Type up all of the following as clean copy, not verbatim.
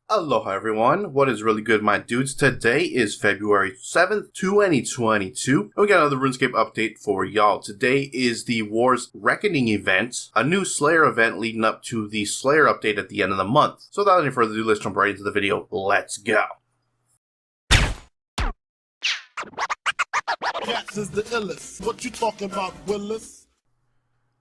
Aloha everyone, what is really good my dudes? Today is February 7th, 2022, and we got another RuneScape update for y'all. Today is the War's Reckoning event, a new Slayer event leading up to the Slayer update at the end of the month. So without any further ado, let's jump right into the video. Let's go! Cats is the illest. What you talking about, Willis?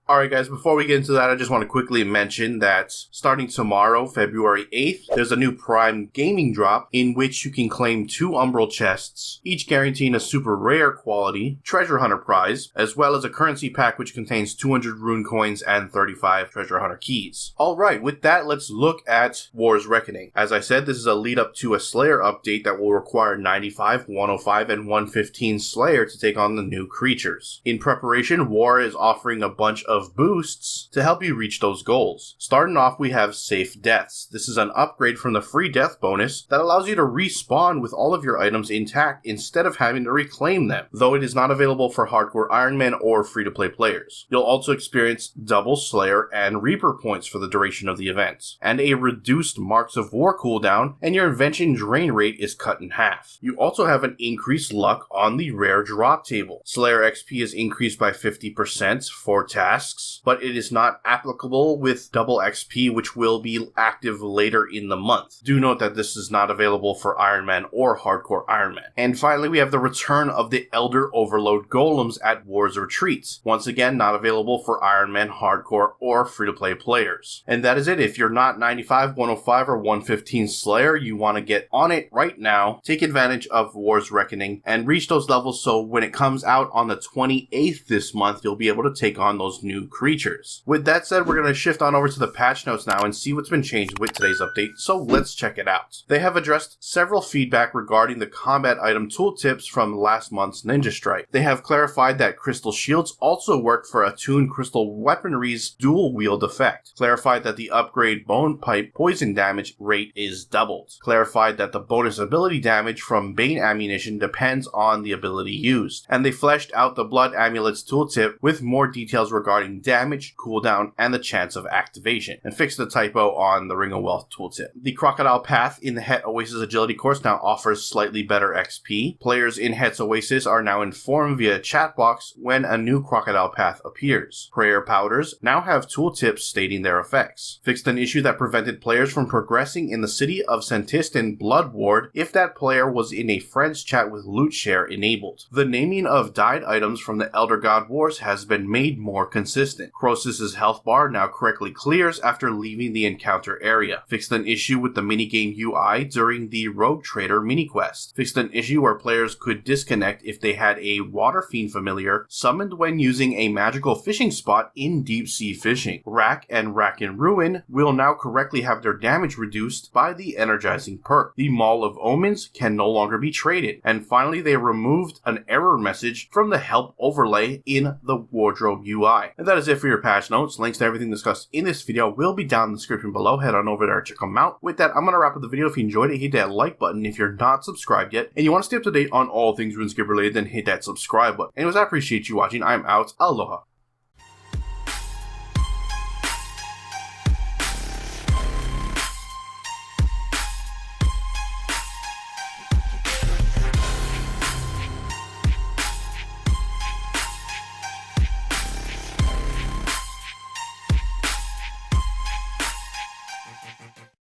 Alright guys, before we get into that, I just want to quickly mention that starting tomorrow, February 8th, there's a new Prime Gaming drop in which you can claim 2 Umbral chests, each guaranteeing a super rare quality Treasure Hunter prize, as well as a currency pack which contains 200 rune coins and 35 Treasure Hunter keys. Alright, with that, let's look at War's Reckoning. As I said, this is a lead up to a Slayer update that will require 95, 105, and 115 Slayer to take on the new creatures. In preparation, War is offering a bunch of boosts to help you reach those goals. Starting off, we have Safe Deaths. This is an upgrade from the free death bonus that allows you to respawn with all of your items intact instead of having to reclaim them, though it is not available for hardcore Ironman or free-to-play players. You'll also experience double Slayer and Reaper points for the duration of the event, and a reduced Marks of War cooldown, and your invention drain rate is cut in half. You also have an increased luck on the rare drop table. Slayer XP is increased by 50% for tasks, but it is not applicable with double XP, which will be active later in the month. Do note that this is not available for Ironman or hardcore Ironman. And finally, we have the return of the Elder Overload Golems at War's Retreat. Once again, not available for Ironman, hardcore, or free-to-play players. And that is it. If you're not 95, 105, or 115 Slayer, you want to get on it right now. Take advantage of War's Reckoning and reach those levels so when it comes out on the 28th this month, you'll be able to take on those new creatures. With that said, we're going to shift on over to the patch notes now and see what's been changed with today's update, so let's check it out. They have addressed several feedback regarding the combat item tooltips from last month's Ninja Strike. They have clarified that crystal shields also work for attuned crystal weaponry's dual wield effect. Clarified that the upgrade bone pipe poison damage rate is doubled. Clarified that the bonus ability damage from Bane ammunition depends on the ability used. And they fleshed out the blood amulets tooltip with more details regarding damage, cooldown, and the chance of activation, and fixed the typo on the Ring of Wealth tooltip. The Crocodile Path in the Het Oasis Agility course now offers slightly better XP. Players in Het's Oasis are now informed via chat box when a new Crocodile Path appears. Prayer Powders now have tooltips stating their effects. Fixed an issue that prevented players from progressing in the city of Sentistan Blood Ward if that player was in a friend's chat with loot share enabled. The naming of died items from the Elder God Wars has been made more consistent. Croesus's health bar now correctly clears after leaving the encounter area. Fixed an issue with the minigame UI during the Rogue Trader mini-quest. Fixed an issue where players could disconnect if they had a Water Fiend familiar summoned when using a magical fishing spot in deep sea fishing. Rack and Rack in Ruin will now correctly have their damage reduced by the energizing perk. The Maul of Omens can no longer be traded. And finally, they removed an error message from the help overlay in the wardrobe UI. And that is it for your patch notes. Links to everything discussed in this video will be down in the description below. Head on over there to check them out. With that, I'm going to wrap up the video. If you enjoyed it, hit that like button. If you're not subscribed yet and you want to stay up to date on all things RuneScape related, then hit that subscribe button. Anyways, I appreciate you watching. I'm out. Aloha.